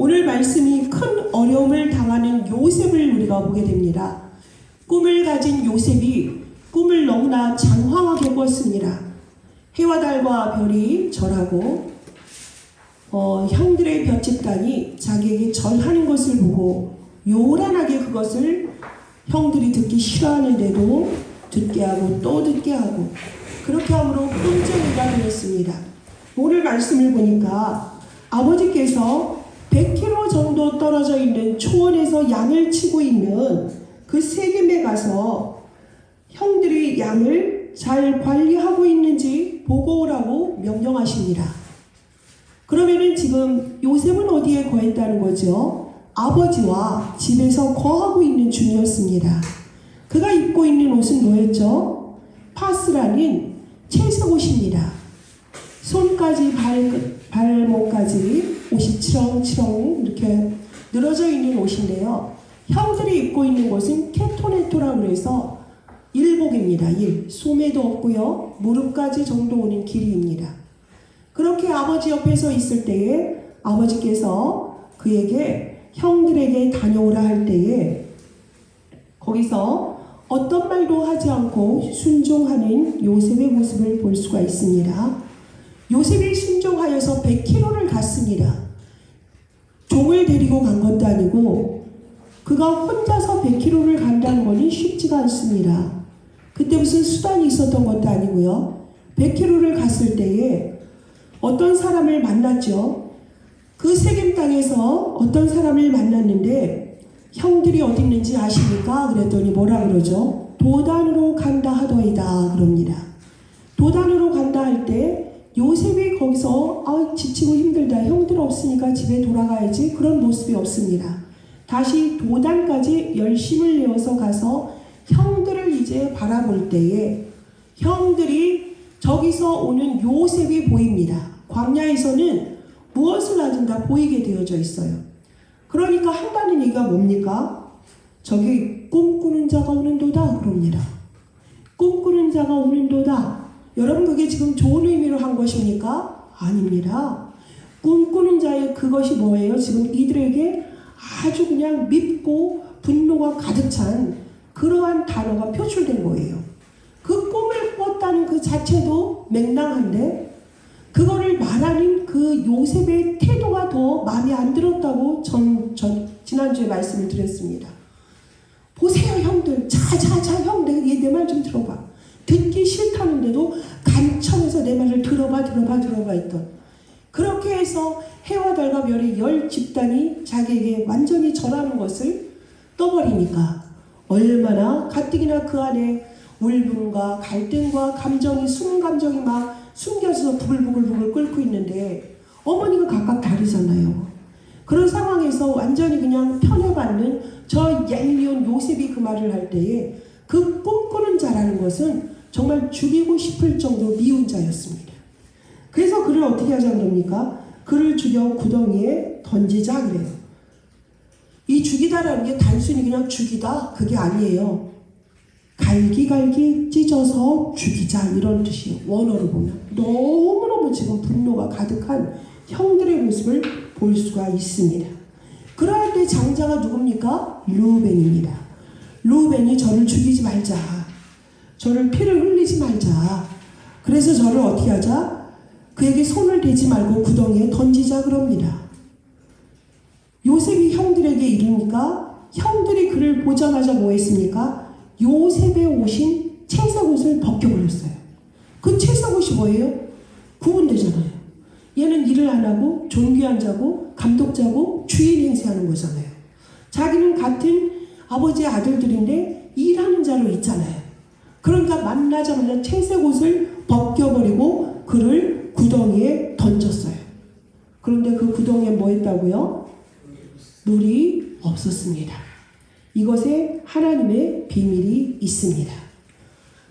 오늘 말씀이 큰 어려움을 당하는 요셉을 우리가 보게 됩니다. 꿈을 가진 요셉이 꿈을 너무나 장황하게 꿨습니다. 해와 달과 별이 절하고 형들의 볏집단이 자기에게 절하는 것을 보고 요란하게 그것을 형들이 듣기 싫어하는데도 듣게 하고 또 듣게 하고 그렇게 함으로 끔찍이가 되었습니다. 오늘 말씀을 보니까 아버지께서 100km 정도 떨어져 있는 초원에서 양을 치고 있는 그 세겜에 가서 형들이 양을 잘 관리하고 있는지 보고 오라고 명령하십니다. 그러면은 지금 요셉은 어디에 거했다는 거죠? 아버지와 집에서 거하고 있는 중이었습니다. 그가 입고 있는 옷은 뭐였죠? 파스라는 채색 옷입니다. 손까지 발목까지 옷이 치렁치렁 이렇게 늘어져 있는 옷인데요. 형들이 입고 있는 것은 케토네토라고 해서 일복입니다. 소매도 없고요. 무릎까지 정도 오는 길이입니다. 그렇게 아버지 옆에 서 있을 때에 아버지께서 그에게 형들에게 다녀오라 할 때에 거기서 어떤 말도 하지 않고 순종하는 요셉의 모습을 볼 수가 있습니다. 요셉이 순종하여서 100km를 갔습니다. 종을 데리고 간 것도 아니고 그가 혼자서 100km를 간다는 것이 쉽지가 않습니다. 그때 무슨 수단이 있었던 것도 아니고요. 100km를 갔을 때에 어떤 사람을 만났죠. 그 세겜 땅에서 어떤 사람을 만났는데 형들이 어디 있는지 아십니까? 그랬더니 뭐라 그러죠? 도단으로 간다 하더이다 그럽니다. 도단으로 간다 할 때 요셉이 거기서 지치고 힘들다 형들 없으니까 집에 돌아가야지 그런 모습이 없습니다. 다시 도단까지 열심을 내어서 가서 형들을 이제 바라볼 때에 형들이 저기서 오는 요셉이 보입니다. 광야에서는 무엇을 하든 다 보이게 되어져 있어요. 그러니까 한다는 얘기가 뭡니까? 저기 꿈꾸는 자가 오는도다 그럽니다. 꿈꾸는 자가 오는도다. 여러분 그게 지금 좋은 의미로 한 것입니까? 아닙니다. 꿈꾸는 자의 그것이 뭐예요? 지금 이들에게 아주 그냥 밉고 분노가 가득 찬 그러한 단어가 표출된 거예요. 그 꿈을 꿨다는 그 자체도 맹랑한데 그거를 말하는 그 요셉의 태도가 더 마음에 안 들었다고 지난주에 말씀을 드렸습니다. 보세요 형들, 자 형 내 말 좀 들어봐. 듣기 싫다는데도 간청해서 내 말을 들어봐 했던 그렇게 해서 해와 달과 별의 10집단이 자기에게 완전히 절하는 것을 떠버리니까 얼마나 가뜩이나 그 안에 울분과 갈등과 감정이 숨은 감정이 막 숨겨져서 부글부글 끓고 있는데 어머니가 각각 다르잖아요. 그런 상황에서 완전히 그냥 편애받는 저 얄미운 요셉이 그 말을 할 때에 그 꿈꾸는 자라는 것은 정말 죽이고 싶을 정도로 미운 자였습니다. 그래서 그를 어떻게 하자는 겁니까? 그를 죽여 구덩이에 던지자 그래요. 이 죽이다라는 게 단순히 그냥 죽이다 그게 아니에요. 갈기 찢어서 죽이자 이런 뜻이에요. 원어로 보면 너무너무 지금 분노가 가득한 형들의 모습을 볼 수가 있습니다. 그럴 때 장자가 누굽니까? 르우벤입니다. 르우벤이 저를 죽이지 말자. 저를 피를 흘리지 말자. 그래서 저를 어떻게 하자? 그에게 손을 대지 말고 구덩이에 던지자 그럽니다. 요셉이 형들에게 이르니까 형들이 그를 보자마자 뭐 했습니까? 요셉의 옷인 채색 옷을 벗겨버렸어요. 그 채색 옷이 뭐예요? 구분되잖아요. 얘는 일을 안 하고 존귀한 자고 감독자고 주인 행세하는 거잖아요. 자기는 같은 아버지의 아들들인데 일하는 자로 있잖아요. 그러니까 만나자마자 채색 옷을 벗겨버리고 그를 구덩이에 던졌어요. 그런데 그 구덩이에 뭐 했다고요? 물이 없었습니다. 이것에 하나님의 비밀이 있습니다.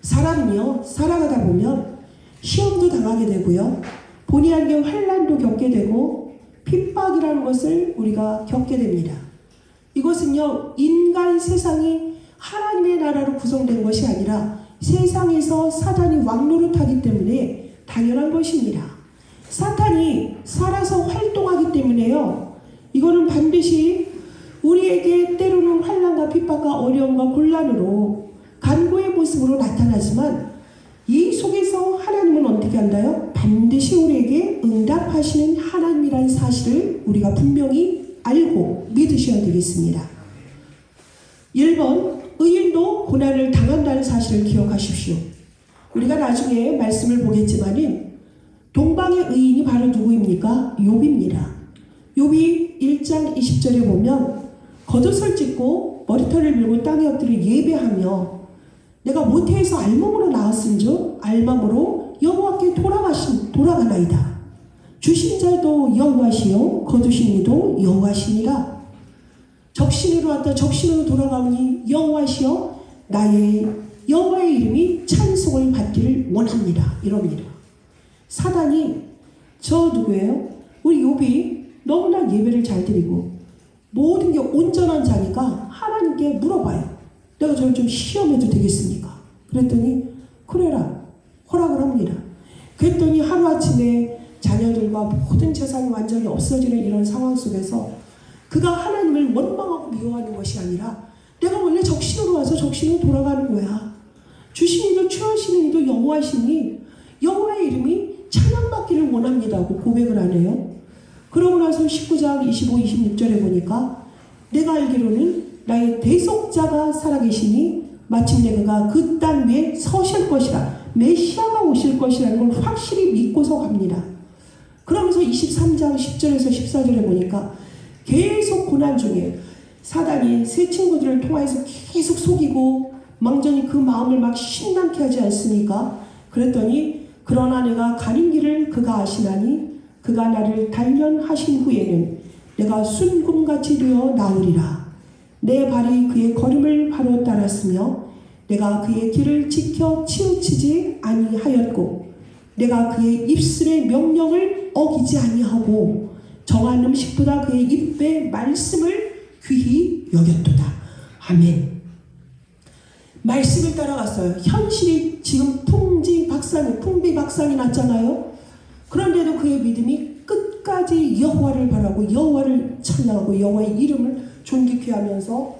사람은요 살아가다 보면 시험도 당하게 되고요 본의 아니게 환난도 겪게 되고 핍박이라는 것을 우리가 겪게 됩니다. 이것은요 인간 세상이 하나님의 나라로 구성된 것이 아니라 세상에서 사단이 왕노릇하기 때문에 당연한 것입니다. 사탄이 살아서 활동하기 때문에요. 이거는 반드시 우리에게 때로는 환난과 핍박과 어려움과 곤란으로 간구의 모습으로 나타나지만 이 속에서 하나님은 어떻게 한다요? 반드시 우리에게 응답하시는 하나님이라는 사실을 우리가 분명히 알고 믿으셔야 되겠습니다. 1번, 의인도 고난을 당한다는 사실을 기억하십시오. 우리가 나중에 말씀을 보겠지만은 동방의 의인이 바로 누구입니까? 욥입니다. 욥이 1장 20절에 보면 겉옷을 찢고 머리털을 밀고 땅에 엎드려 예배하며 내가 모태에서 알몸으로 나왔은즉 알몸으로 여호와께 돌아가나이다. 주신 자도 여호와시요 거두신 이도 여호와시니라. 적신으로 왔다 적신으로 돌아가오니 여호와시여 나의 여호와의 이름이 찬송을 받기를 원합니다. 이럽니다. 사단이 저 누구예요? 우리 욥이 너무나 예배를 잘 드리고 모든 게 온전한 자니까 하나님께 물어봐요. 내가 저를 좀 시험해도 되겠습니까? 그랬더니 그래라 허락을 합니다. 그랬더니 하루아침에 자녀들과 모든 재산이 완전히 없어지는 이런 상황 속에서 그가 하나님을 원망하고 미워하는 것이 아니라 내가 원래 적신으로 와서 적신으로 돌아가는 거야. 주신 이도 취하시는 이도 여호와시니 여호와의 이름이 찬양받기를 원합니다 하고 고백을 하네요. 그러고 나서 19장 25, 26절에 보니까 내가 알기로는 나의 대속자가 살아계시니 마침내 그가 그 땅 위에 서실 것이라 메시아가 오실 것이라는 걸 확실히 믿고서 갑니다. 그러면서 23장 10절에서 14절에 보니까 계속 고난 중에 사단이 세 친구들을 통해서 계속 속이고 망전히 그 마음을 막 신난케 하지 않습니까? 그랬더니 그러나 내가 가는 길을 그가 아시나니 그가 나를 단련하신 후에는 내가 순금같이 되어 나오리라. 내 발이 그의 걸음을 바로 따랐으며 내가 그의 길을 지켜 치우치지 아니하였고 내가 그의 입술의 명령을 어기지 아니하고 정한 음식보다 그의 입의 말씀을 귀히 여겼도다. 아멘. 말씀을 따라갔어요. 현실이 지금 풍비박산이 났잖아요. 그런데도 그의 믿음이 끝까지 여호와를 바라고 여호와를 찬양하고 여호와의 이름을 존귀케 하면서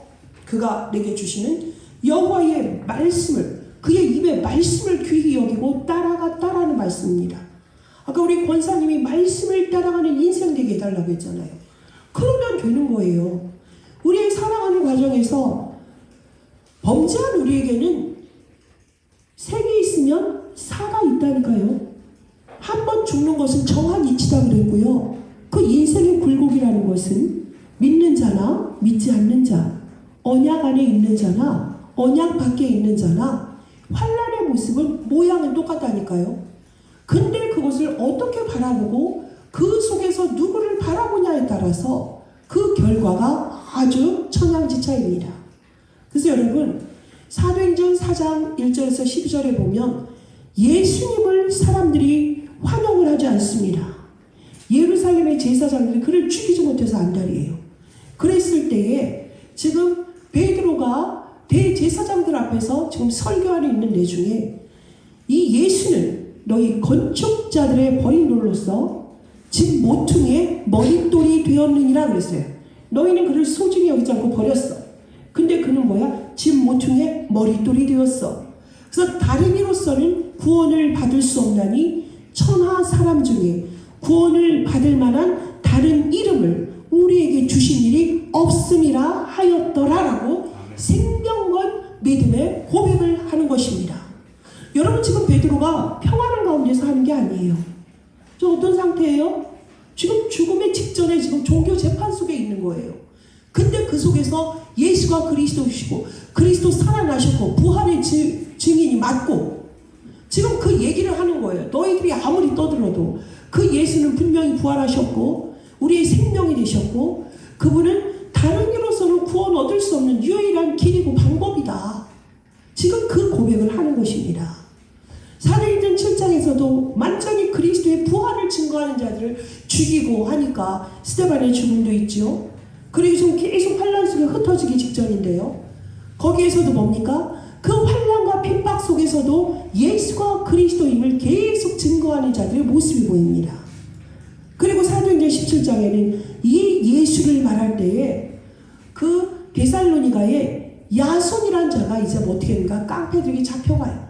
그가 내게 주시는 여호와의 말씀을 그의 입의 말씀을 귀히 여기고 따라갔다라는 말씀입니다. 아까 우리 권사님이 말씀을 따라가는 인생 되게 해달라고 했잖아요. 그러면 되는 거예요. 우리의 살아가는 과정에서 범죄한 우리에게는 생이 있으면 사가 있다니까요. 한 번 죽는 것은 정한 이치다 그랬고요. 그 인생의 굴곡이라는 것은 믿는 자나 믿지 않는 자, 언약 안에 있는 자나 언약 밖에 있는 자나 환난의 모습은 모양은 똑같다니까요. 근데 그것을 어떻게 바라보고 그 속에서 누구를 바라보냐에 따라서 그 결과가 아주 천양지차입니다. 그래서 여러분 사도행전 4장 1절에서 12절에 보면 예수님을 사람들이 환영을 하지 않습니다. 예루살렘의 제사장들이 그를 죽이지 못해서 안달이에요. 그랬을 때에 지금 베드로가 대제사장들 앞에서 지금 설교하고 있는 내중에 이 예수는 너희 건축자들의 버린 돌로서 집 모퉁이의 머릿돌이 되었느니라 그랬어요. 너희는 그를 소중히 여기지 않고 버렸어. 근데 그는 뭐야? 집 모퉁이의 머릿돌이 되었어. 그래서 다른 이로서는 구원을 받을 수 없나니 천하 사람 중에 구원을 받을 만한 다른 이름을 우리에게 주신 일이 없음이라 하였더라라고 생명건 믿음의 고백을 하는 것입니다. 여러분 지금 베드로가 평안한 가운데서 하는 게 아니에요. 저 어떤 상태예요? 지금 죽음의 직전에 지금 종교 재판 속에 있는 거예요. 근데 그 속에서 예수가 그리스도이시고 그리스도 살아나셨고 부활의 증인이 맞고 지금 그 얘기를 하는 거예요. 너희들이 아무리 떠들어도 그 예수는 분명히 부활하셨고 우리의 생명이 되셨고 그분은 다른 이로서는 구원 얻을 수 없는 유일한 길이고 방법이다. 지금 그 고백을 하는 것입니다. 사도행전 7장에서도 완전히 그리스도의 부활을 증거하는 자들을 죽이고 하니까 스데반의 죽음도 있죠. 그리고 지금 계속 환난 속에 흩어지기 직전인데요. 거기에서도 뭡니까? 그 환난과 핍박 속에서도 예수가 그리스도임을 계속 증거하는 자들의 모습이 보입니다. 그리고 사도행전 17장에는 이 이 예수를 말할 때에 그 데살로니가에 야손이란 자가 이제 어떻게 했는가? 깡패들에게 잡혀가요.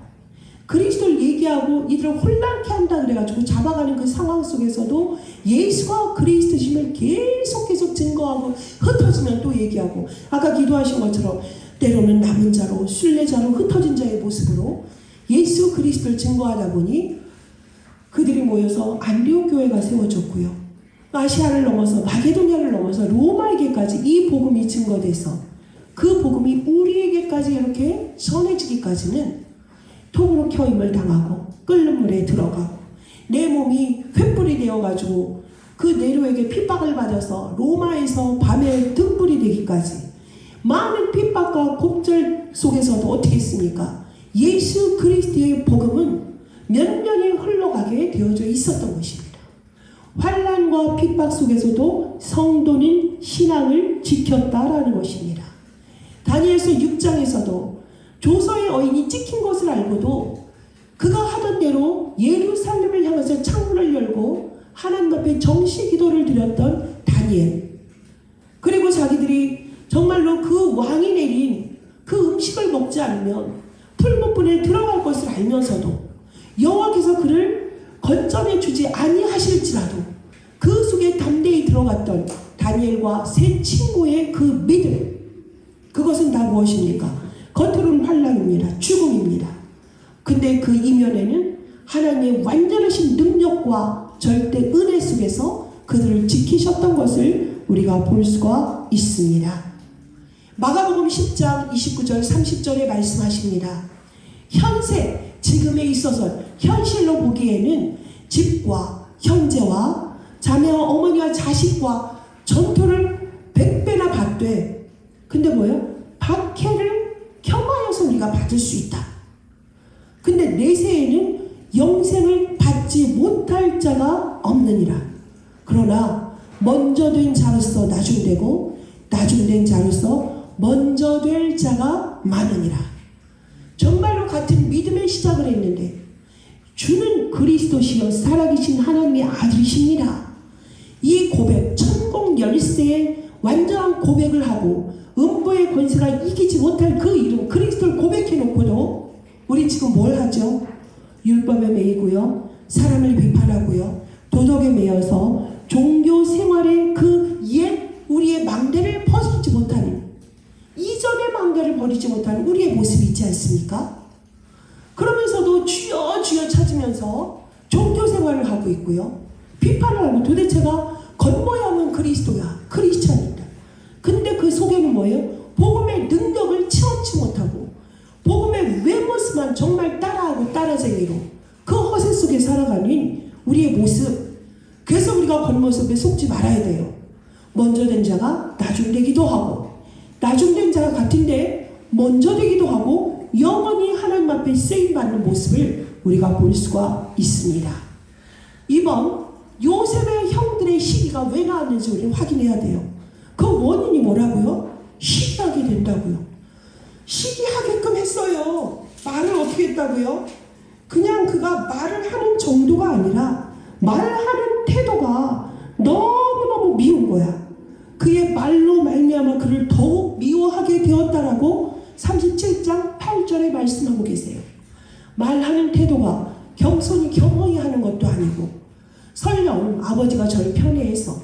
그리스도를 얘기하고 이들을 혼란케 한다 그래가지고 잡아가는 그 상황 속에서도 예수가 그리스도심을 계속 증거하고 흩어지면 또 얘기하고, 아까 기도하신 것처럼 때로는 남은 자로 순례자로 흩어진 자의 모습으로 예수 그리스도를 증거하다 보니 그들이 모여서 안디옥 교회가 세워졌고요. 아시아를 넘어서 마게도냐를 넘어서 로마에게까지 이 복음이 증거돼서 그 복음이 우리에게까지 이렇게 전해지기까지는 통으로 켜임을 당하고 끓는 물에 들어가고 내 몸이 횃불이 되어가지고 그 네로에게 핍박을 받아서 로마에서 밤에 등불이 되기까지 많은 핍박과 곡절 속에서도 어떻게 했습니까? 예수 그리스도의 복음은 몇 년이 흘러가게 되어져 있었던 것입니다. 환난과 핍박 속에서도 성도는 신앙을 지켰다라는 것입니다. 다니엘서 6장에서도 조서의 어인이 찍힌 것을 알고도 그가 하던 대로 예루살렘을 향해서 창문을 열고 하나님 앞에 정시 기도를 드렸던 다니엘, 그리고 자기들이 정말로 그 왕이 내린 그 음식을 먹지 않으면 풀무불에 들어갈 것을 알면서도 여호와께서 그를 건전해 주지 아니하실지라도 그 속에 담대히 들어갔던 다니엘과 세 친구의 그 믿음, 그것은 다 무엇입니까? 겉으로는 환난입니다. 죽음입니다. 근데 그 이면에는 하나님의 완전하신 능력과 절대 은혜 속에서 그들을 지키셨던 것을 우리가 볼 수가 있습니다. 마가복음 10장 29절 30절에 말씀하십니다. 현세, 지금에 있어서 현실로 보기에는 집과 형제와 자매와 어머니와 자식과 전토를 100배나 받되, 근데 뭐예요? 박해를 겸하여서 우리가 받을 수 있다. 근데 내세에는 영생을 받지 못할 자가 없느니라. 그러나 먼저 된 자로서 나중되고 나중된 자로서 먼저 될 자가 많으니라. 정말로 같은 믿음의 시작을 했는데 주는 그리스도시여 살아계신 하나님의 아들이십니다. 이 고백, 천공 열쇠의 완전한 고백을 하고 음부의 권세가 이기지 못할 그 이름 그리스도를 고백해놓고도 우리 지금 뭘 하죠? 율법에 매이고요, 사람을 비판하고요, 도덕에 매여서 종교 생활의 그 옛 우리의 망대를 벗지 못하는, 이전의 망대를 버리지 못하는 우리의 모습이 있지 않습니까? 그러면서도 주여 주여 찾으면서 종교 생활을 하고 있고요, 비판을 하고 도대체가 겉모양은 그리스도야, 크리스찬이다. 근데 그 속에는 뭐예요? 복음의 능력을 체험치 못하고 복음의 외모습만 정말 따라하고 따라쟁이로 그 허세 속에 살아가는 우리의 모습. 그래서 우리가 겉모습에 속지 말아야 돼요. 먼저 된 자가 나중되기도 하고 나중된 자가 같은데 먼저 되기도 하고 영원히 하나님 앞에 쓰임받는 모습을 우리가 볼 수가 있습니다. 이번 요셉의 형들의 시기가 왜 나왔는지 우리는 확인해야 돼요. 그 원인이 뭐라고요? 시기하게 된다고요. 시기하게끔 했어요. 말을 어떻게 했다고요? 그냥 그가 말을 하는 정도가 아니라 말하는 태도가 너무너무 미운 거야. 그의 말로 말미암아 그를 더욱 미워하게 되었다라고 37장 8절에 말씀하고 계세요. 말하는 태도가 겸손히 겸허히 하는 것도 아니고, 설령 아버지가 저를 편애해서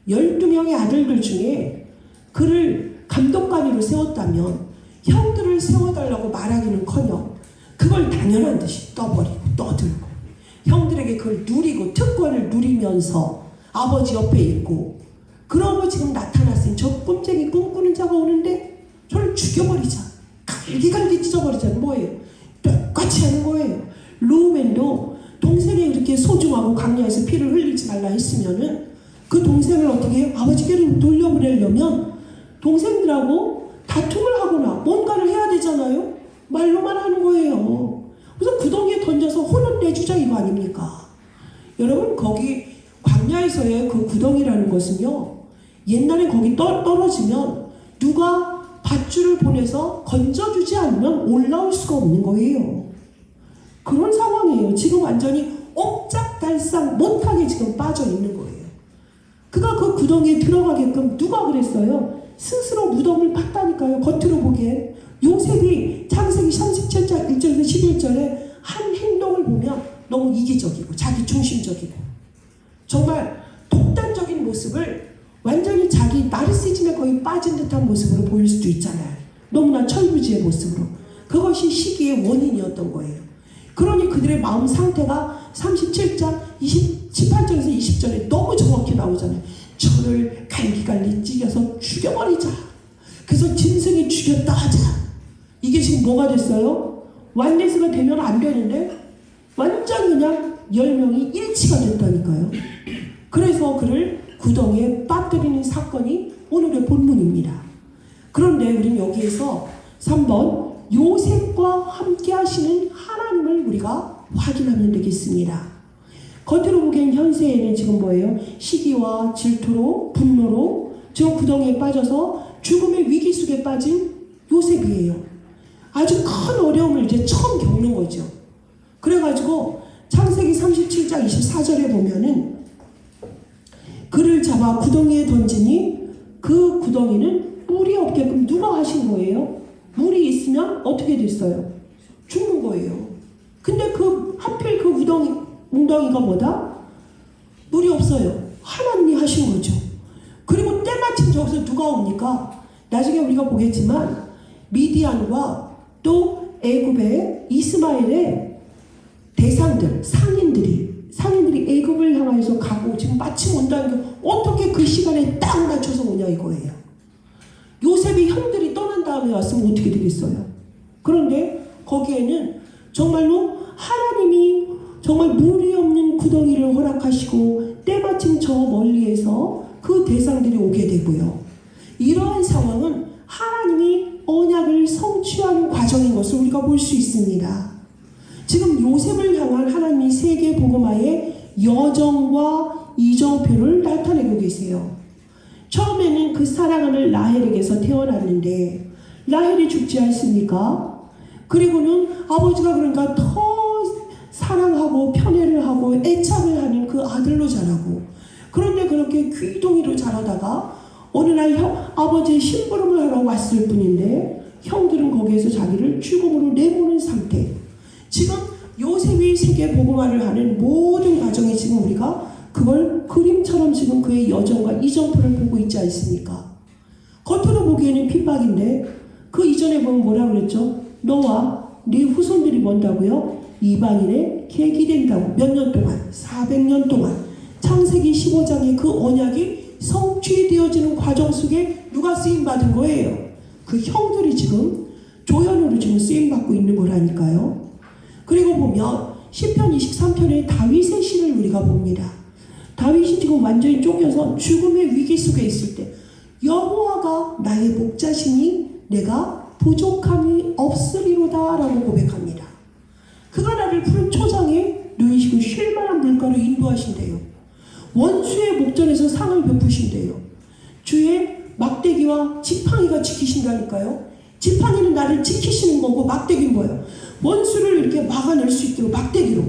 12명의 아들들 중에 그를 감독관으로 세웠다면 형들을 세워달라고 말하기는커녕 그걸 당연한 듯이 떠버리고 떠들고 형들에게 그걸 누리고 특권을 누리면서 아버지 옆에 있고, 그러고 지금 나타났으니 저 꼼짝이 꿈꾸는 자가 오는데 저를 죽여버리자, 갈기갈기 찢어버리자. 뭐예요? 똑같이 하는 거예요. 루벤도 동생이 그렇게 소중하고 강야에서 피를 흘리지 말라 했으면은 그 동생을 어떻게 아버지께로 돌려보내려면 동생들하고 다툼을 하거나 뭔가를 해야 되잖아요. 말로만 하는 거예요. 그래서 구덩이에 던져서 혼을 내주자 이거 아닙니까? 여러분, 거기 광야에서의 그 구덩이라는 것은요, 옛날에 거기 떨어지면 누가 밧줄을 보내서 건져주지 않으면 올라올 수가 없는 거예요. 그런 상황이에요. 지금 완전히 옴짝달싹 못하게 지금 빠져 있는 거예요. 그가 그 구덩이에 들어가게끔 누가 그랬어요? 스스로 무덤을 팠다니까요. 겉으로 보기에. 요셉이 창세기 37장 1절에서 11절에 한 행동을 보면 너무 이기적이고 자기 중심적이고 정말 독단적인 모습을 완전히 자기 나르시즘에 거의 빠진 듯한 모습으로 보일 수도 있잖아요. 너무나 철부지의 모습으로. 그것이 시기의 원인이었던 거예요. 그러니 그들의 마음 상태가 37장 18절에서 20절에 너무 정확히 나오잖아요. 저를 갈기갈기 찢겨서 죽여버리자. 그래서 짐승이 죽였다 하자. 이게 지금 뭐가 됐어요? 완레스가 되면 안 되는데 완전 그냥 10명이 일치가 됐다니까요. 그래서 그를 구덩이에 빠뜨리는 사건이 오늘의 본문입니다. 그런데 우리는 여기에서 3번 요셉과 함께 하시는 하나님을 우리가 확인하면 되겠습니다. 겉으로 보기엔 현세에는 지금 뭐예요? 시기와 질투로 분노로 지금 구덩이에 빠져서 죽음의 위기 속에 빠진 요셉이에요. 아주 큰 어려움을 이제 처음 겪는 거죠. 그래가지고 창세기 37장 24절에 보면은 그를 잡아 구덩이에 던지니 그 구덩이는 물이 없게끔 누가 하신 거예요? 물이 있으면 어떻게 됐어요? 죽는 거예요. 근데 하필 그 웅덩이가 뭐다? 물이 없어요. 하나님이 하신 거죠. 그리고 때마침 저기서 누가 옵니까? 나중에 우리가 보겠지만 미디안과 또 애굽의 이스마엘의 대상들, 상인들이 애굽을 향해서 가고 지금 마침 온다는 게 어떻게 그 시간에 딱 맞춰서 오냐 이거예요. 요셉이 형들이 떠난 다음에 왔으면 어떻게 되겠어요? 그런데 거기에는 정말로 하나님이 정말 물이 없는 구덩이를 허락하시고 때마침 저 멀리에서 그 대상들이 오게 되고요. 이러한 상황은 하나님이 언약을 성취하는 과정인 것을 우리가 볼 수 있습니다. 지금 요셉을 향한 하나님이 세계 복음화의 여정과 이정표를 나타내고 계세요. 처음에는 그 사랑하는 라헬에게서 태어났는데 라헬이 죽지 않습니까? 그리고는 아버지가 그러니까 더 사랑하고 편애를 하고 애착을 하는 그 아들로 자라고 그런데 그렇게 귀동이로 자라다가 어느 날 아버지의 심부름을 하러 왔을 뿐인데 형들은 거기에서 자기를 죽음으로 내모는 상태. 지금 요셉이 세계 복음화를 하는 모든 과정이 지금 우리가 그걸 그림처럼 지금 그의 여정과 이정표를 보고 있지 않습니까? 겉으로 보기에는 핍박인데 그 이전에 보면 뭐라 그랬죠? 너와 네 후손들이 뭔다고요? 이방인의 계기 된다고. 몇 년 동안? 400년 동안. 창세기 15장의 그 언약이 성취되어지는 과정 속에 누가 쓰임받은 거예요? 그 형들이 지금 조연으로 지금 쓰임받고 있는 거라니까요. 그리고 보면 시편 23편의 다윗의 시를 우리가 봅니다. 다윗이 지금 완전히 쫓겨서 죽음의 위기 속에 있을 때 여호와가 나의 목자시니 내가 부족함이 없으리로다 라고 고백합니다. 그가 나를 푸른 초장에 누이시고 쉴만한 물가로 인도하신대요. 원수의 목전에서 상을 베푸신대요. 주의 막대기와 지팡이가 지키신다니까요. 지팡이는 나를 지키시는 거고 막대기는 뭐예요? 원수를 이렇게 막아낼 수 있도록 막대기로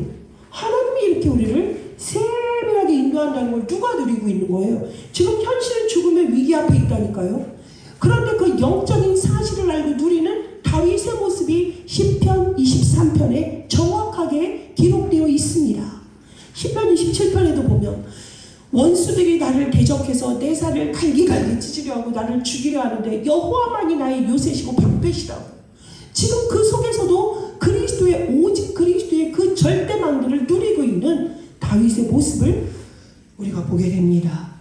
하나님이 이렇게 우리를 세밀하게 인도한다는 걸 누가 누리고 있는 거예요? 지금 현실은 죽음의 위기 앞에 있다니까요. 그런데 그 영적인 사실을 알고 누리는 다윗의 모습이 시편 23편에 정확하게 기록되어 있습니다. 시편 27편에도 보면 원수들이 나를 대적해서 내 살을 갈기갈기 찢으려 하고 나를 죽이려 하는데 여호와만이 나의 요새시고 방패시라고. 지금 그 속에서도 오직 그리스도의 그 절대망대를 누리고 있는 다윗의 모습을 우리가 보게 됩니다.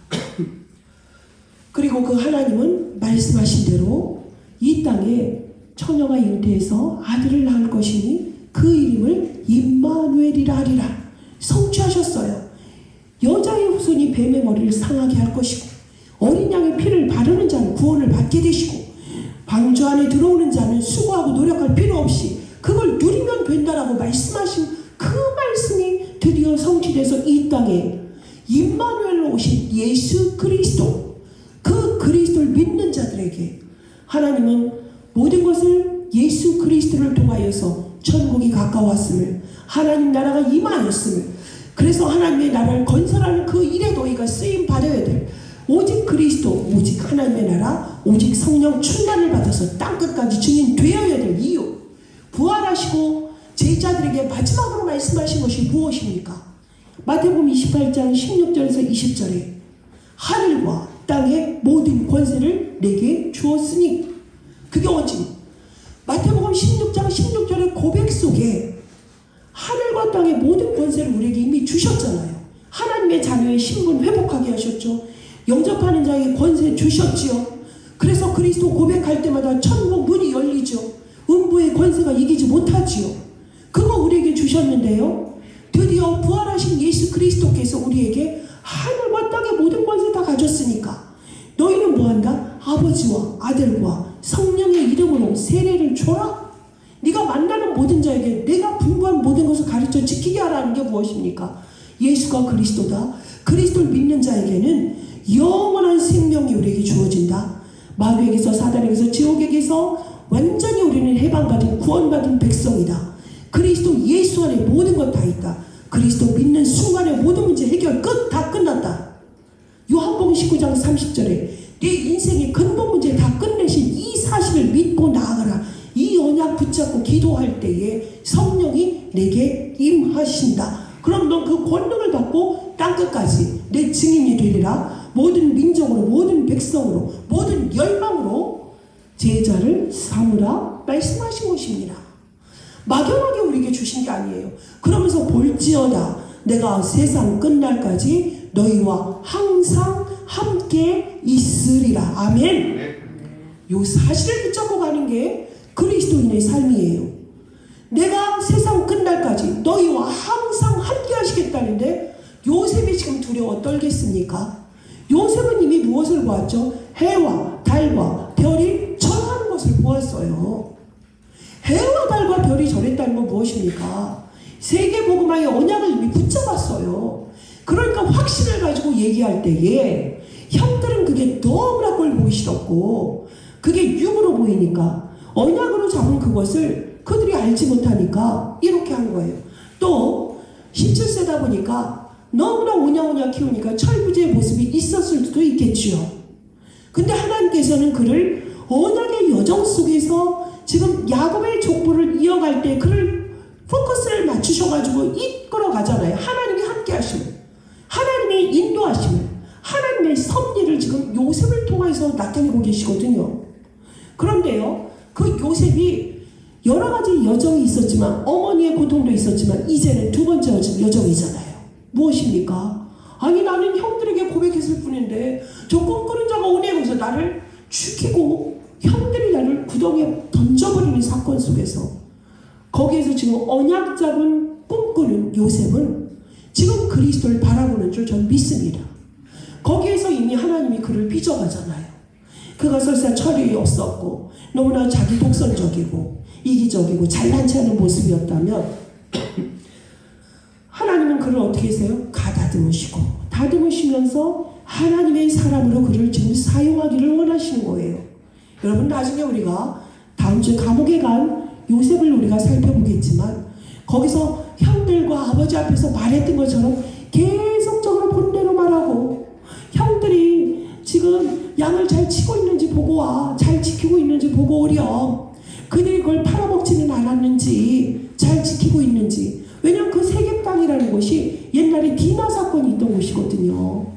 그리고 그 하나님은 말씀하신 대로 이 땅에 처녀가 잉태해서 아들을 낳을 것이니 그 이름을 임마누엘이라 하리라 성취하셨어요. 여자의 후손이 뱀의 머리를 상하게 할 것이고 어린 양의 피를 바르는 자는 구원을 받게 되시고 방주 안에 들어오는 자는 수고하고 노력할 필요 없이 그걸 누리면 된다라고 말씀하신 그 말씀이 드디어 성취돼서 이 땅에 임마누엘로 오신 예수 그리스도, 그 그리스도를 믿는 자들에게 하나님은 모든 것을 예수 그리스도를 통하여서 천국이 가까웠음을, 하나님 나라가 임하였음을, 그래서 하나님의 나라를 건설하는 그 일에 너희가 쓰임 받아야 돼. 오직 그리스도, 오직 하나님의 나라, 오직 성령 충만을 받아서 땅끝까지 증인 되어야 될 이유. 부활하시고 제자들에게 마지막으로 말씀하신 것이 무엇입니까? 마태복음 28장 16절에서 20절에 하늘과 땅의 모든 권세를 내게 주었으니, 그게 오직 마태복음 16장 16절의 고백 속에 하늘과 땅의 모든 권세를 우리에게 이미 주셨잖아요. 하나님의 자녀의 신분 회복하게 하셨죠. 영접하는 자에게 권세 주셨지요. 그래서 그리스도 고백할 때마다 천국 문이 열리죠. 음부의 권세가 이기지 못하지요. 그거 우리에게 주셨는데요, 드디어 부활하신 예수 그리스도께서 우리에게 하늘과 땅의 모든 권세 다 가졌으니까 너희는 뭐한다? 아버지와 아들과 성령의 이름으로 세례를 줘라. 네가 만나는 모든 자에게 내가 분부한 모든 것을 가르쳐 지키게 하라는 게 무엇입니까? 예수가 그리스도다. 그리스도를 믿는 자에게는 영원한 생명이 우리에게 주어진다. 마귀에게서, 사단에게서, 지옥에게서 완전히 우리는 해방받은 구원받은 백성이다. 그리스도 예수 안에 모든 것 다 있다. 그리스도 믿는 순간에 모든 문제 해결 끝, 다 끝났다. 요한복음 19장 30절에 내 인생의 근본 문제 다 끝내신 이 사실을 믿고 나아가라. 이 언약 붙잡고 기도할 때에 성령이 내게 임하신다. 그럼 너 그 권능을 받고 땅끝까지 내 증인이 되리라. 모든 민족으로, 모든 백성으로, 모든 열방으로 제자를 삼으라 말씀하신 것입니다. 막연하게 우리에게 주신 게 아니에요. 그러면서 볼지어다 내가 세상 끝날까지 너희와 항상 함께 있으리라. 아멘. 요 사실을 붙잡고 가는 게 그리스도인의 삶이에요. 내가 세상 끝날까지 너희와 항상 함께 하시겠다는데 요셉이 지금 두려워 떨겠습니까? 요셉은 이미 무엇을 보았죠? 해와 달과 별이 절하는 것을 보았어요. 해와 달과 별이 절했다는 건 무엇입니까? 세계복음화의 언약을 이미 붙잡았어요. 그러니까 확신을 가지고 얘기할 때에 형들은 그게 너무나 꼴 보기 싫었고 그게 육으로 보이니까 언약으로 잡은 그것을 그들이 알지 못하니까 이렇게 한 거예요. 또 17세다 보니까 너무나 오냐오냐 키우니까 철부지의 모습이 있었을 수도 있겠지요. 근데 하나님께서는 그를 언약의 여정 속에서 지금 야곱의 족보를 이어갈 때 그를 포커스를 맞추셔가지고 이끌어 가잖아요. 하나님이 함께 하심을, 하나님의 인도하심을, 하나님의 섭리를 지금 요셉을 통해서 나타내고 계시거든요. 그런데요, 그 요셉이 여러 가지 여정이 있었지만, 어머니의 고통도 있었지만 이제는 두 번째 여정이잖아요. 무엇입니까? 아니 나는 형들에게 고백했을 뿐인데 저 꿈꾸는 자가 오네 하면서 나를 죽이고 형들이 나를 구덩이에 던져버리는 사건 속에서, 거기에서 지금 언약 잡은 꿈꾸는 요셉은 지금 그리스도를 바라보는 줄 전 믿습니다. 거기에서 이미 하나님이 그를 빚어가잖아요. 그가 설사 철이 없었고 너무나 자기 독선적이고 이기적이고 잘난 체 하는 모습이었다면 하나님은 그를 어떻게 하세요? 가다듬으시고 다듬으시면서 하나님의 사람으로 그를 지금 사용하기를 원하시는 거예요. 여러분, 나중에 우리가 다음 주에 감옥에 간 요셉을 우리가 살펴보겠지만 거기서 형들과 아버지 앞에서 말했던 것처럼 계속적으로 본대로 말하고, 형들이 지금 양을 잘 치고 있는지 보고 와, 잘 지키고 있는지 보고 오렴, 그들이 그걸 팔아먹지는 않았는지 잘 지키고 있는지. 왜냐하면 그 세겜 땅이라는 곳이 옛날에 디나 사건이 있던 곳이거든요.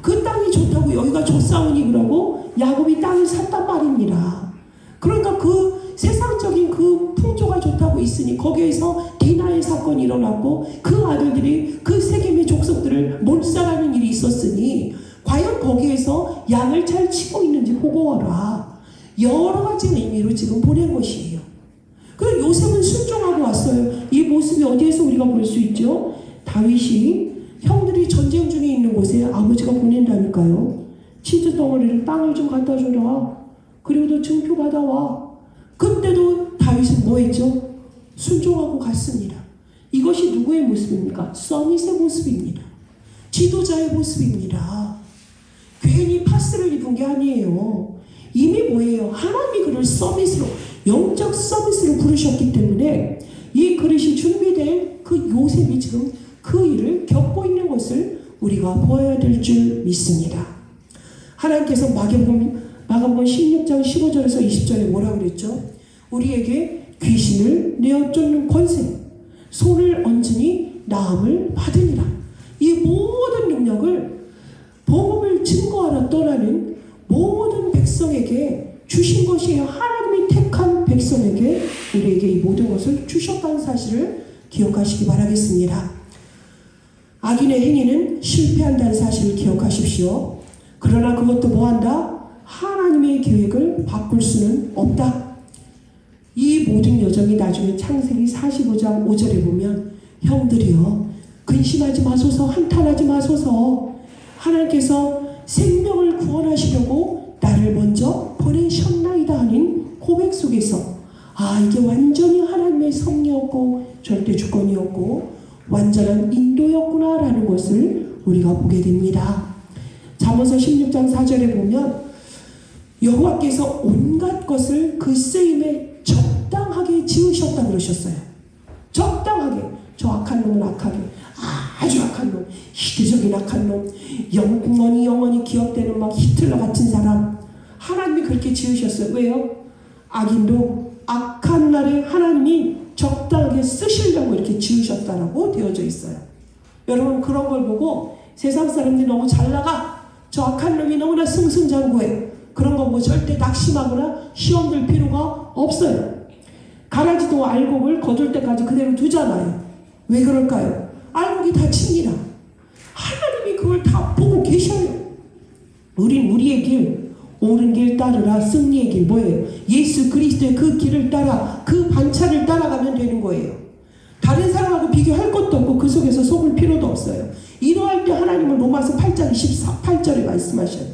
그 땅이 좋다고 여기가 좋사오니 그러고 야곱이 땅을 샀단 말입니다. 그러니까 그 세상적인 그 풍조가 좋다고 있으니 거기에서 디나의 사건이 일어났고 그 아들들이 그 세겜의 족속들을 몰살하는 일이 있었으니 과연 거기에서 양을 잘 치고 있는지 보고 와라. 여러 가지 의미로 지금 보낸 것이에요. 그래서 요셉은 순종하고 왔어요. 이 모습이 어디에서 우리가 볼 수 있죠? 다윗이 형들이 전쟁 중에 있는 곳에 아버지가 보낸다니까요. 치즈 덩어리를 빵을 좀 갖다 줘라. 그리고 너 증표 받아와. 그때도 다윗은 뭐 했죠? 순종하고 갔습니다. 이것이 누구의 모습입니까? 서밋의 모습입니다. 지도자의 모습입니다. 괜히 파스를 입은 게 아니에요. 이미 뭐예요? 하나님이 그를 서밋으로, 영적 서밋으로 부르셨기 때문에 이 그릇이 준비된 그 요셉이 지금 그 일을 겪고 있는 것을 우리가 보아야 될 줄 믿습니다. 하나님께서 마가복음 16장 15절에서 20절에 뭐라고 그랬죠? 우리에게 귀신을 내어 쫓는 권세, 손을 얹으니 나음을 받으니라. 이 모든 능력을 복음을 증거하러 떠나는 모든 백성에게 주신 것이에요. 하나님이 택한 백성에게 우리에게 이 모든 것을 주셨다는 사실을 기억하시기 바라겠습니다. 악인의 행위는 실패한다는 사실을 기억하십시오. 그러나 그것도 뭐한다? 하나님의 계획을 바꿀 수는 없다. 이 모든 여정이 나중에 창세기 45장 5절에 보면 형들이여 근심하지 마소서, 한탄하지 마소서, 하나님께서 생명을 구원하시려고 나를 먼저 보내셨나이다 하는 고백 속에서 이게 완전히 하나님의 섭리였고 절대 주권이었고 완전한 인도였구나 라는 것을 우리가 보게 됩니다. 잠언서 16장 4절에 보면 여호와께서 온갖 것을 그 쓰임에 적당하게 지으셨다 그러셨어요. 적당하게. 저 악한 놈은 악하게, 아주 악한 놈, 희대적인 악한 놈, 영원히 기억되는 막 히틀러 같은 사람, 하나님이 그렇게 지으셨어요. 왜요? 악인도 악한 날에 하나님이 적당하게 쓰시려고 이렇게 지으셨다라고 되어져 있어요. 여러분 그런 걸 보고 세상 사람들이 너무 잘 나가, 저 악한 놈이 너무나 승승장구해, 그런 거 뭐 절대 낙심하거나 시험 들 필요가 없어요. 가라지도 알곡을 거둘 때까지 그대로 두잖아요. 왜 그럴까요? 알곡이 다칩니다. 하나님이 그걸 다 보고 계셔요. 우린 우리의 길, 옳은 길 따르라. 승리의 길 뭐예요? 예수 그리스도의 그 길을 따라, 그 반차를 따라가면 되는 거예요. 다른 사람하고 비교할 것도 없고 그 속에서 속을 필요도 없어요. 이러할 때 하나님은 로마서 8장 28절에 말씀하셔요.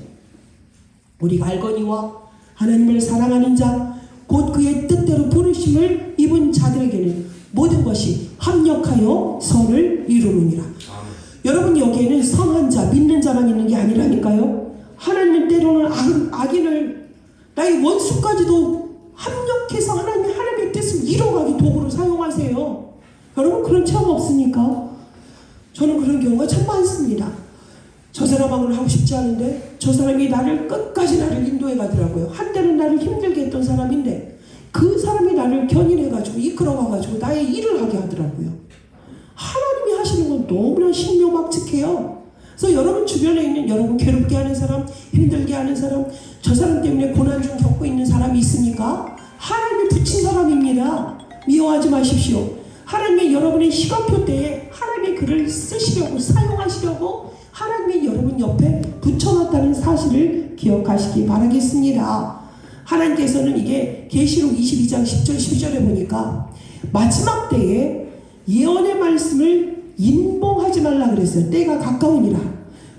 우리가 알거니와 하나님을 사랑하는 자 곧 그의 뜻대로 부르심을 입은 자들에게는 모든 것이 합력하여 선을 이루느니라. 여러분 여기에는 선한 자, 믿는 자만 있는 게 아니라니까요. 하나님은 때로는 악인을 나의 원수까지도 합력해서 하나님의 뜻을 이뤄가기 도구로 사용하세요. 여러분 그런 체험 없습니까? 저는 그런 경우가 참 많습니다. 저 사람하고는 하고 싶지 않은데 저 사람이 끝까지 나를 인도해 가더라고요. 한때는 나를 힘들게 했던 사람인데 그 사람이 나를 견인해가지고 이끌어가가지고 나의 일을 하게 하더라고요. 하나님이 하시는 건 너무나 신묘막측해요. 그래서 여러분 주변에 있는 여러분 괴롭게 하는 사람, 힘들게 하는 사람, 저 사람 때문에 고난 중 겪고 있는 사람이 있습니까? 하나님이 붙인 사람입니다. 미워하지 마십시오. 하나님의 여러분의 시간표 때에 하나님의 글을 쓰시려고 사용하시려고 하나님의 여러분 옆에 붙여놨다는 사실을 기억하시기 바라겠습니다. 하나님께서는 이게 계시록 22장 10절 12절에 보니까 마지막 때에 예언의 말씀을 인봉하지 말라 그랬어요. 때가 가까우니라.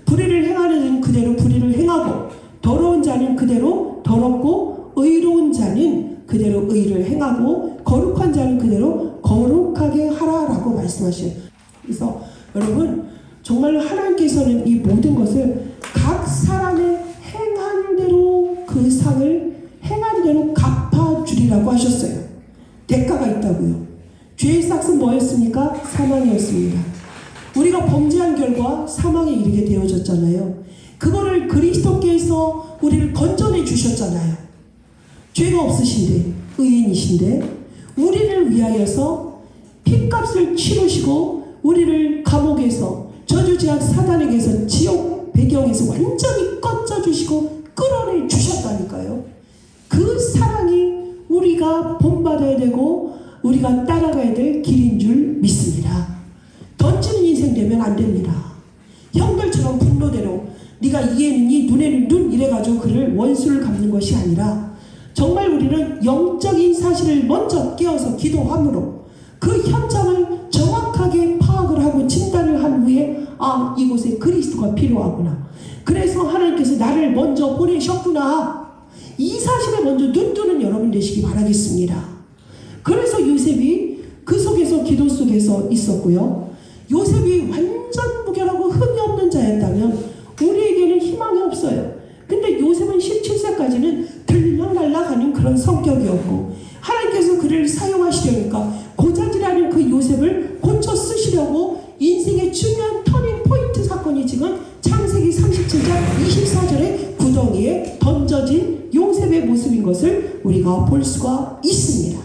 불의를 행하는 자는 그대로 불의를 행하고 더러운 자는 그대로 더럽고 의로운 자는 그대로 의를 행하고 거룩한 자는 그대로 거룩하게 하라라고 말씀하셔요. 그래서 여러분 정말 하나님께서는 이 모든 것을 각 사람의 행한 대로 그 상을 행한 대로 갚아주리라고 하셨어요. 대가가 있다고요. 죄의 삭은 뭐였습니까? 사망이었습니다. 우리가 범죄한 결과 사망에 이르게 되어졌잖아요. 그거를 그리스도께서 우리를 건져내 주셨잖아요. 죄가 없으신데, 의인이신데 우리를 위하여서 핏값을 치르시고 우리를 감옥에서 저주제약 사단에게서 지옥 배경에서 완전히 꺼져주시고 끌어내 주셨다니까요. 그 사랑이 우리가 본받아야 되고 우리가 따라가야 될 길인 줄 믿습니다. 던지는 인생 되면 안 됩니다. 형들처럼 분노대로 네가 이에는 이 눈에는 눈 이래가지고 그를 원수를 갚는 것이 아니라 정말 우리는 영적인 사실을 먼저 깨어서 기도함으로 그 현장을 정확하게 파악을 하고 진단을 한 후에 이곳에 그리스도가 필요하구나. 그래서 하나님께서 나를 먼저 보내셨구나. 이 사실에 먼저 눈 뜨는 여러분 되시기 바라겠습니다. 그래서 요셉이 그 속에서 기도 속에서 있었고요. 요셉이 완전 무결하고 흠이 없는 자였다면 우리에게는 희망이 없어요. 근데 요셉은 17세까지는 들락날락하는 그런 성격이었고 하나님께서 그를 사용하시려니까 고자질하는 그 요셉을 고쳐 쓰시려고 인생의 모습인 것을 우리가 볼 수가 있습니다.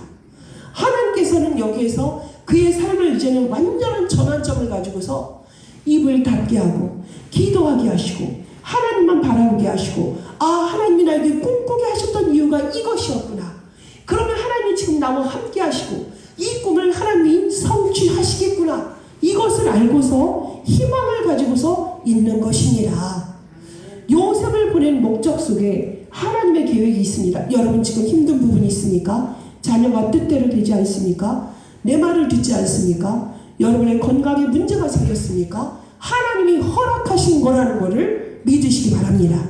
하나님께서는 여기에서 그의 삶을 이제는 완전한 전환점을 가지고서 입을 닫게 하고 기도하게 하시고 하나님만 바라보게 하시고, 아, 하나님이 나에게 꿈꾸게 하셨던 이유가 이것이었구나. 그러면 하나님이 지금 나와 함께 하시고 이 꿈을 하나님이 성취하시겠구나. 이것을 알고서 희망을 가지고서 있는 것입니다. 요셉을 보낸 목적 속에 하나님의 계획이 있습니다. 여러분 지금 힘든 부분이 있습니까? 자녀가 뜻대로 되지 않습니까? 내 말을 듣지 않습니까? 여러분의 건강에 문제가 생겼습니까? 하나님이 허락하신 거라는 것을 믿으시기 바랍니다.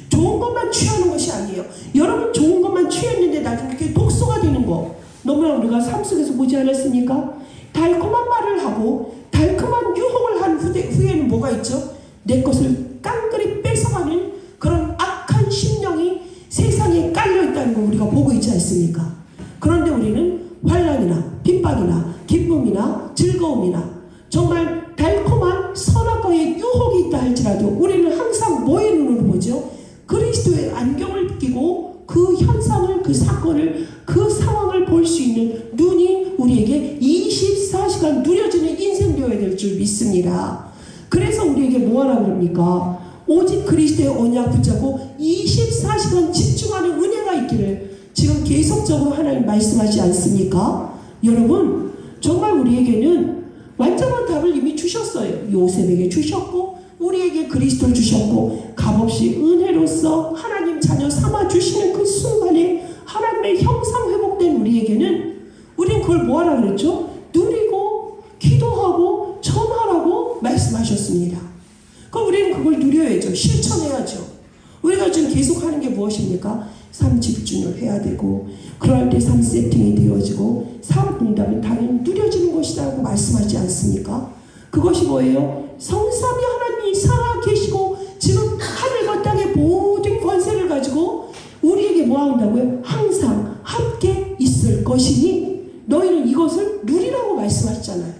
좋은 것만 취하는 것이 아니에요. 여러분 좋은 것만 취했는데 나중에 이렇게 독소가 되는 거 너무나 우리가 삶 속에서 보지 않았습니까? 달콤한 말을 하고 달콤한 유혹을 한 후에는 뭐가 있죠? 내 것을 깡그리 뺏어가는 그런 악한 심령이 세상에 깔려있다는 거 우리가 보고 있지 않습니까? 그런데 우리는 환난이나 핍박이나 기쁨이나 즐거움이나 정말 달콤한 선악과의 유혹이 있다 할지라도 우리는 항상 뭐의 눈으로 보죠? 그리스도의 안경을 끼고 그 현상을, 그 사건을, 그 상황을 볼 수 있는 눈이 우리에게 24시간 누려지는 인생 되어야 될 줄 믿습니다. 그래서 우리에게 뭐하라고 그럽니까? 오직 그리스도의 언약 붙잡고 24시간 집중하는 은혜가 있기를 지금 계속적으로 하나님 말씀하지 않습니까? 여러분 정말 우리에게는 완전한 답을 이미 주셨어요. 요셉에게 주셨고 우리에게 그리스도를 주셨고 값없이 은혜로서 하나님 자녀 삼아 주시는 그 순간에 하나님의 형상 회복된 우리에게는 우리는 그걸 뭐하라 그랬죠? 누리고 기도하고 전하라고 말씀하셨습니다. 그럼 우리는 그걸 누려야죠. 실천해야죠. 우리가 지금 계속 하는 게 무엇입니까? 삶 집중을 해야 되고 그럴 때 삶 세팅이 되어지고 삶 응답은 당연히 누려지는 것이라고 말씀하지 않습니까? 그것이 뭐예요? 성삼위 하나님이 살아 계시고 지금 하늘과 땅의 모든 권세를 가지고 우리에게 뭐 한다고요? 항상 함께 있을 것이니 너희는 이것을 누리라고 말씀하셨잖아요.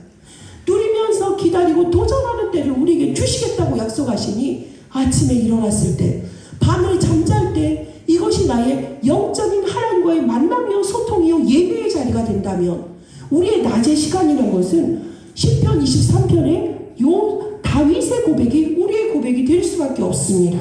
누리면서 기다리고 도전하는 때를 우리에게 주시겠다고 약속하시니 아침에 일어났을 때 밤에 잠잘 때 이것이 나의 영적인 하나님과의 만남이요 소통이요 예배의 자리가 된다면 우리의 낮의 시간이라는 것은 시편 23편의 요 다윗의 고백이 우리의 고백이 될 수밖에 없습니다.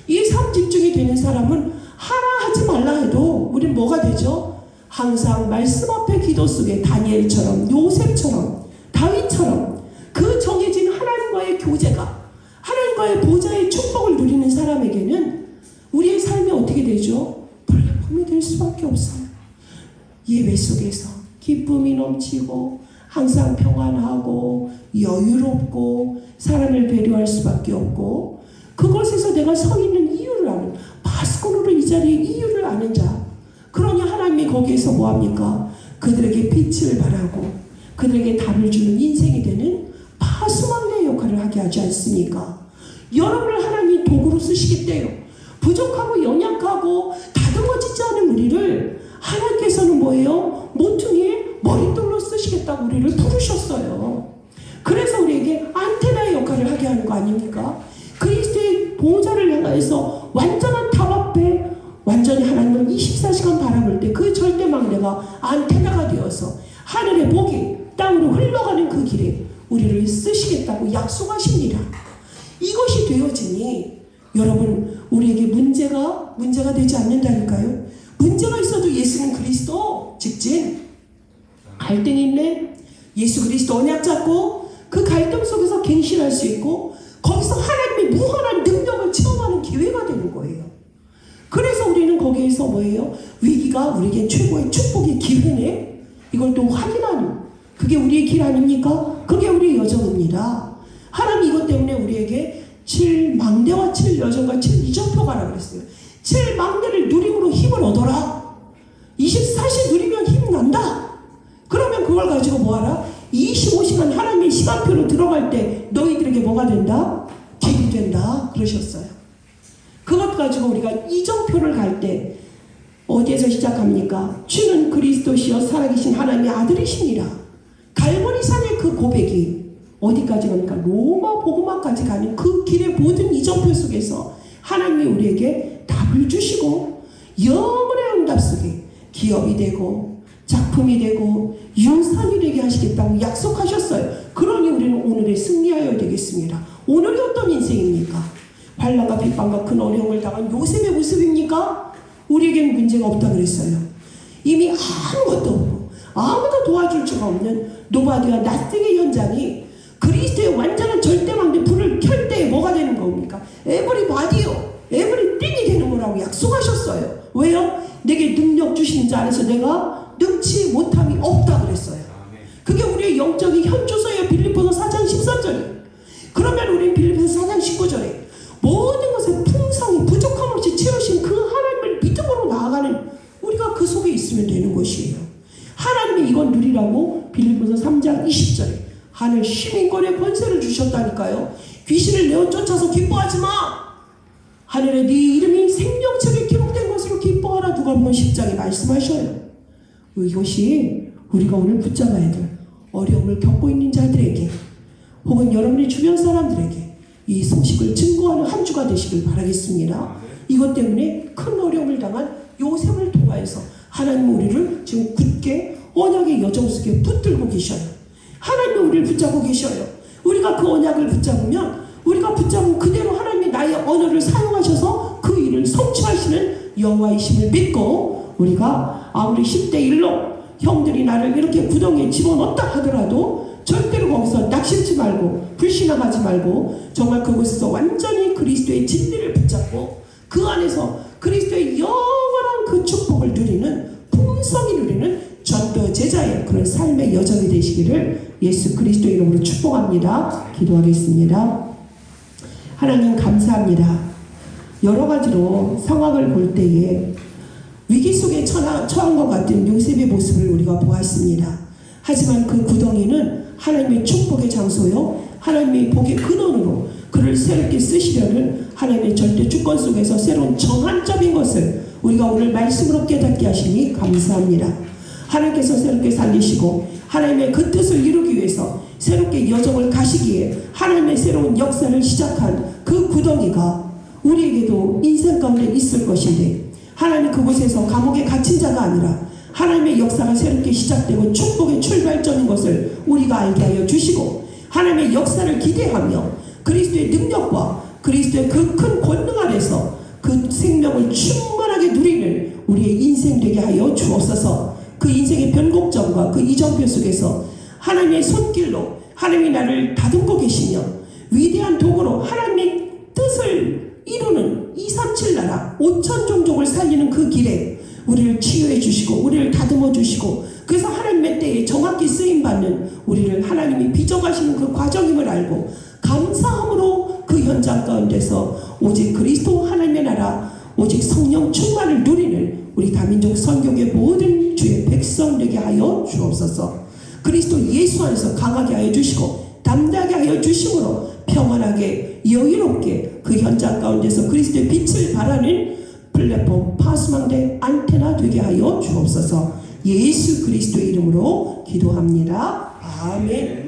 이 삶 집중이 되는 사람은 하나 하지 말라 해도 우린 뭐가 되죠? 항상 말씀 앞에 기도 속에 다니엘처럼 요셉처럼 다윗처럼 그 정해진 하나님과의 교제가 하나님과의 보좌의 축복을 누리는 사람에게는 우리의 삶이 어떻게 되죠? 플랫폼이 될 수밖에 없어요. 예배 속에서 기쁨이 넘치고 항상 평안하고 여유롭고 사람을 배려할 수밖에 없고 그것에서 내가 서 있는 이유를 아는 바스코로로 이 자리에 이유를 아는 자 그러니 하나님이 거기에서 뭐합니까? 그들에게 빛을 발하고 그들에게 답을 주는 인생이 되는 파수망대의 역할을 하게 하지 않습니까? 여러분을 하나님이 도구로 쓰시겠대요. 부족하고 연약하고 다듬어지지 않은 우리를 하나님께서는 뭐예요? 모퉁이에 머릿돌로 쓰시겠다고 우리를 부르셨어요. 그래서 우리에게 안테나의 역할을 하게 하는 거 아닙니까? 그리스도의 보좌를 향해서 완전한 답 앞에 완전히 하나님을 24시간 바라볼 때 그 절대망대가 안테나가 되어서 하늘의 복이 땅으로 흘러가는 그 길에 우리를 쓰시겠다고 약속하십니다. 이것이 되어지니 여러분 우리에게 문제가 되지 않는다니까요. 문제가 있어도 예수는 그리스도 직진 갈등이 있네. 예수 그리스도 언약 잡고 그 갈등 속에서 갱신할 수 있고 거기서 하나님의 무한한 능력을 체험하는 기회가 되는 거예요. 그래서 우리는 거기에서 뭐예요? 위기가 우리에게 최고의 축복의 기회네. 이걸 또 확인하는 그게 우리의 길 아닙니까? 그게 우리의 여정입니다. 하나님 이것 때문에 우리에게 7망대와 7여정과 7이정표 가라 그랬어요. 7망대를 누림으로 힘을 얻어라. 24시 누리면 힘 난다. 그러면 그걸 가지고 뭐하라? 25시간 하나님의 시간표로 들어갈 때 너희들에게 뭐가 된다? 길이 된다 그러셨어요. 그것 가지고 우리가 이정표를 갈 때 어디에서 시작합니까? 주는 그리스도시여 살아계신 하나님의 아들이시니라. 갈보리산의 그 고백이 어디까지 갑니까? 로마 복음화까지 가는 그 길의 모든 이정표 속에서 하나님이 우리에게 답을 주시고 영원의 기업이 되고 작품이 되고 유산이 되게 하시겠다고 약속하셨어요. 그러니 우리는 오늘에 승리하여야 되겠습니다. 오늘이 어떤 인생입니까? 환난과 핍박과 큰 어려움을 당한 요셉의 모습입니까? 우리에겐 문제가 없다 그랬어요. 이미 아무것도 없고 아무도 도와줄 수가 없는 노바디와 나스팅의 현장이 그리스도의 완전한 절대망대 불을 켤 때에 뭐가 되는 겁니까? 에브리바디요, 에브리띵이 되는 거라고 약속하셨어요. 왜요? 내게 능력 주신 자 안에서 내가 능치 못함이 없다 그랬어요. 그게 우리의 영적인 현주소예요. 빌립보서 4장 14절이에요. 그러면 우리는 빌립보서 4장 19절에 모든 것에 풍성히 부족함 없이 채우신 그 하나님을 믿음으로 나아가는 우리가 그 속에 있으면 되는 것이에요. 하나님이 이건 누리라고 빌립보서 3장 20절에 하늘 시민권의 권세를 주셨다니까요. 귀신을 내어 쫓아서 기뻐하지 마. 하늘에 네 이름이 생명책에 기록된 것으로 기뻐하라. 누가복음 10장에 말씀하셔요. 이것이 우리가 오늘 붙잡아야 될 어려움을 겪고 있는 자들에게 혹은 여러분의 주변 사람들에게 이 소식을 증거하는 한 주가 되시길 바라겠습니다. 이것 때문에 큰 어려움을 당한 요셉을 통하여서 하나님은 우리를 지금 굳게 언약의 여정 속에 붙들고 계셔요. 하나님은 우리를 붙잡고 계셔요. 우리가 그 언약을 붙잡으면 우리가 붙잡은 그대로 하나님이 나의 언어를 사용하셔서 그 일을 성취하시는 여호와이심을 믿고 우리가 아무리 10대 1로 형들이 나를 이렇게 구덩이에 집어넣었다 하더라도 절대로 거기서 낙심치 말고 불신앙하지 말고 정말 그곳에서 완전히 그리스도의 진리를 붙잡고 그 안에서 그리스도의 영원한 그 축복을 누리는 풍성히 누리는 전도 제자의 그런 삶의 여정이 되시기를 예수 그리스도 이름으로 축복합니다. 기도하겠습니다. 하나님 감사합니다. 여러 가지로 상황을 볼 때에 위기 속에 처한 것 같은 요셉의 모습을 우리가 보았습니다. 하지만 그 구덩이는 하나님의 축복의 장소요, 하나님의 복의 근원으로 그를 새롭게 쓰시려는 하나님의 절대 주권 속에서 새로운 전환점인 것을 우리가 오늘 말씀으로 깨닫게 하시니 감사합니다. 하나님께서 새롭게 살리시고 하나님의 그 뜻을 이루기 위해서 새롭게 여정을 가시기에 하나님의 새로운 역사를 시작한 그 구덩이가 우리에게도 인생 가운데 있을 것인데 하나님 그곳에서 감옥에 갇힌 자가 아니라 하나님의 역사가 새롭게 시작되고 축복의 출발점인 것을 우리가 알게 하여 주시고 하나님의 역사를 기대하며 그리스도의 능력과 그리스도의 그 큰 권능 아래서 그 생명을 충만하게 누리는 우리의 인생 되게 하여 주옵소서. 그 인생의 변곡점과 그 이정표 속에서 하나님의 손길로 하나님이 나를 다듬고 계시며 위대한 도구로 하나님의 뜻을 이루는 237 나라 5천 종족을 살리는 그 길에 우리를 치유해 주시고 우리를 다듬어 주시고 그래서 하나님의 때에 정확히 쓰임받는 우리를 하나님이 빚어가시는 그 과정임을 알고 감사함으로 그 현장 가운데서 오직 그리스도 하나님의 나라 오직 성령 충만을 누리는 우리 다민족 선교의 모든 주의 백성 되게 하여 주옵소서. 그리스도 예수 안에서 강하게 하여 주시고 담대하게 하여 주심으로 평안하게 여유롭게 그 현장 가운데서 그리스도의 빛을 발하는 플랫폼 파수망대 안테나 되게 하여 주옵소서. 예수 그리스도의 이름으로 기도합니다. 아멘.